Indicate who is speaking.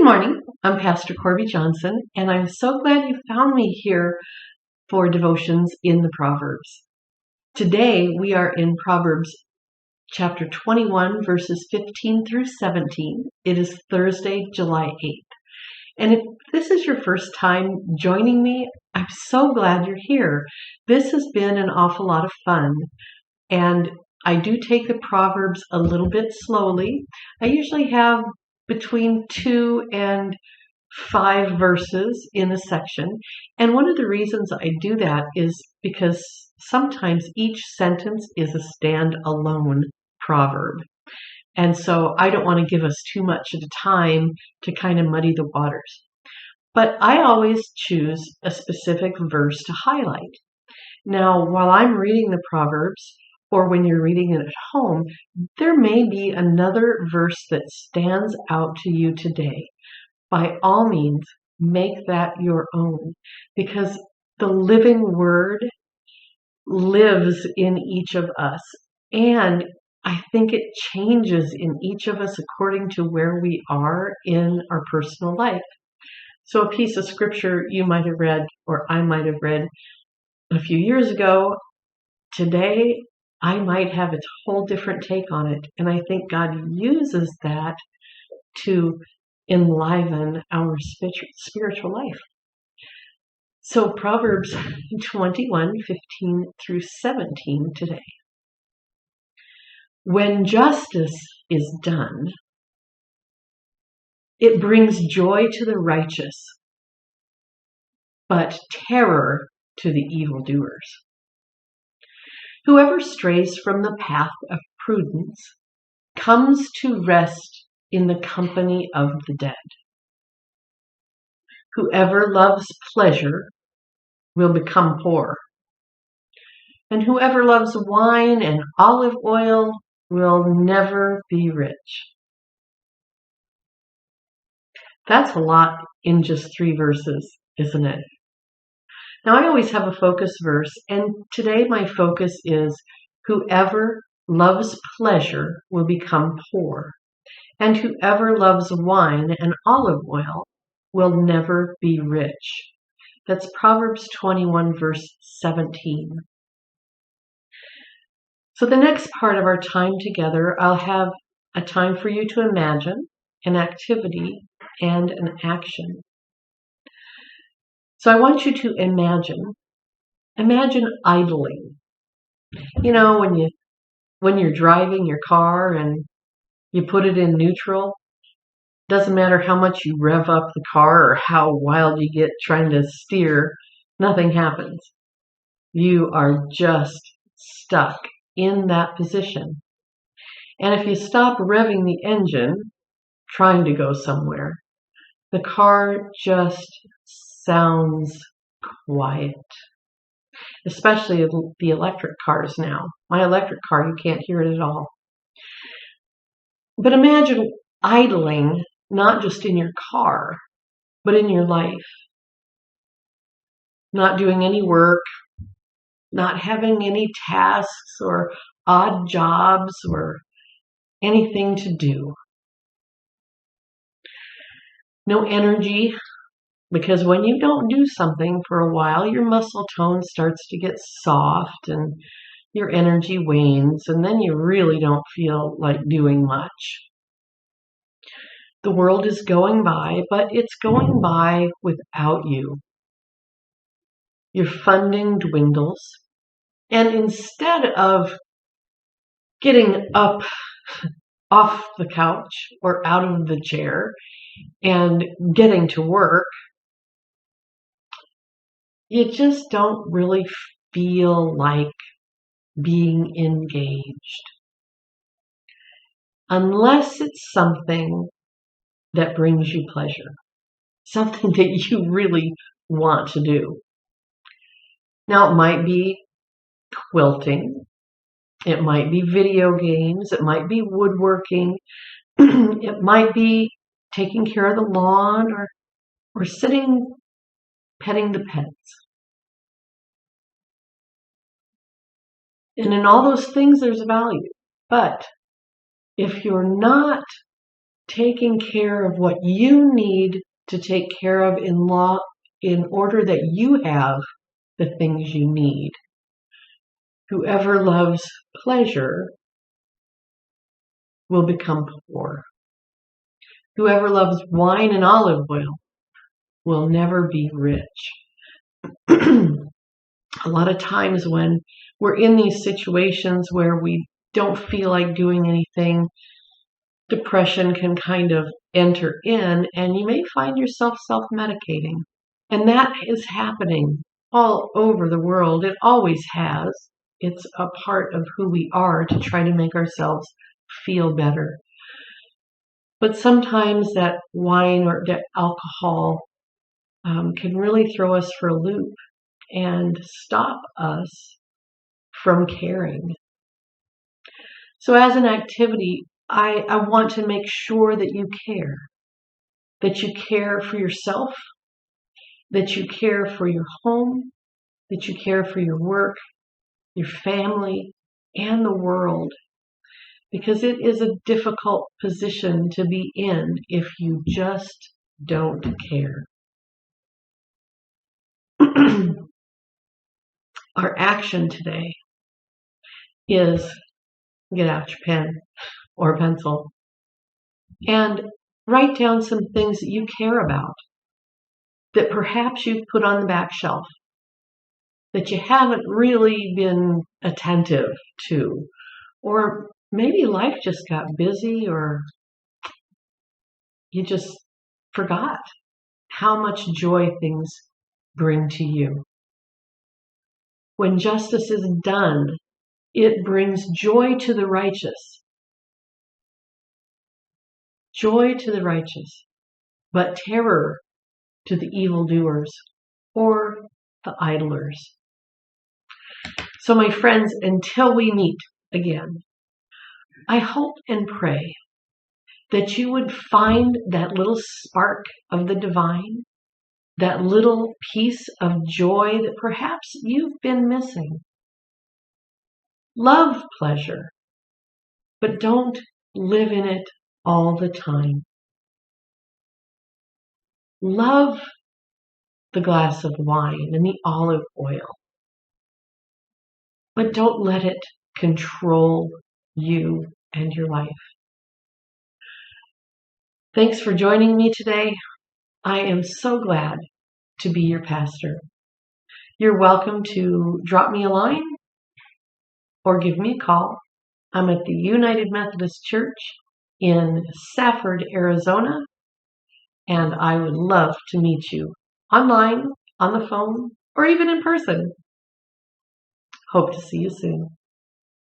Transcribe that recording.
Speaker 1: Good morning. I'm Pastor Corby Johnson, and I'm so glad you found me here for devotions in the Proverbs. Today we are in Proverbs chapter 21, verses 15 through 17. It is Thursday, July 8th. And if this is your first time joining me, I'm so glad you're here. This has been an awful lot of fun, and I do take the Proverbs a little bit slowly. I usually have between 2 and 5 verses in a section. And one of the reasons I do that is because sometimes each sentence is a stand-alone proverb. And so I don't want to give us too much at a time to kind of muddy the waters. But I always choose a specific verse to highlight. Now, while I'm reading the Proverbs, or when you're reading it at home, there may be another verse that stands out to you today. By all means, make that your own, because the living word lives in each of us, and I think it changes in each of us according to where we are in our personal life. So a piece of scripture you might have read, or I might have read a few years ago, today I might have a whole different take on it. And I think God uses that to enliven our spiritual life. So Proverbs 21, 15 through 17 today. When justice is done, it brings joy to the righteous, but terror to the evildoers. Whoever strays from the path of prudence comes to rest in the company of the dead. Whoever loves pleasure will become poor, and whoever loves wine and olive oil will never be rich. That's a lot in just 3 verses, isn't it? Now, I always have a focus verse, and today my focus is whoever loves pleasure will become poor, and whoever loves wine and olive oil will never be rich. That's Proverbs 21, verse 17. So the next part of our time together, I'll have a time for you to imagine an activity and an action. So I want you to imagine idling. You know, when you're driving your car and you put it in neutral, doesn't matter how much you rev up the car or how wild you get trying to steer, nothing happens. You are just stuck in that position. And if you stop revving the engine, trying to go somewhere, the car just sounds quiet. Especially the electric cars now. My electric car, you can't hear it at all. But imagine idling, not just in your car, but in your life. Not doing any work, not having any tasks or odd jobs or anything to do. No energy, because when you don't do something for a while, your muscle tone starts to get soft and your energy wanes, and then you really don't feel like doing much. The world is going by, but it's going by without you. Your funding dwindles, and instead of getting up off the couch or out of the chair and getting to work, you just don't really feel like being engaged. Unless it's something that brings you pleasure, something that you really want to do. Now, it might be quilting, it might be video games, it might be woodworking, it might be taking care of the lawn or sitting petting the pets. And in all those things, there's value. But if you're not taking care of what you need to take care of in order that you have the things you need. Whoever loves pleasure will become poor. Whoever loves wine and olive oil will never be rich. A lot of times when we're in these situations where we don't feel like doing anything, depression can kind of enter in, and you may find yourself self-medicating. And that is happening all over the world. It always has. It's a part of who we are to try to make ourselves feel better. But sometimes that wine or that alcohol can really throw us for a loop and stop us from caring. So as an activity, I want to make sure that you care for yourself, that you care for your home, that you care for your work, your family, and the world. Because it is a difficult position to be in if you just don't care. Our action today is get out your pen or pencil and write down some things that you care about, that perhaps you've put on the back shelf, that you haven't really been attentive to, or maybe life just got busy, or you just forgot how much joy things bring to you. When justice is done, it brings joy to the righteous. Joy to the righteous, but terror to the evildoers or the idlers. So my friends, until we meet again, I hope and pray that you would find that little spark of the divine, that little piece of joy that perhaps you've been missing. Love pleasure, but don't live in it all the time. Love the glass of wine and the olive oil, but don't let it control you and your life. Thanks for joining me today. I am so glad to be your pastor. You're welcome to drop me a line or give me a call. I'm at the United Methodist Church in Safford, Arizona, and I would love to meet you online, on the phone, or even in person. Hope to see you soon.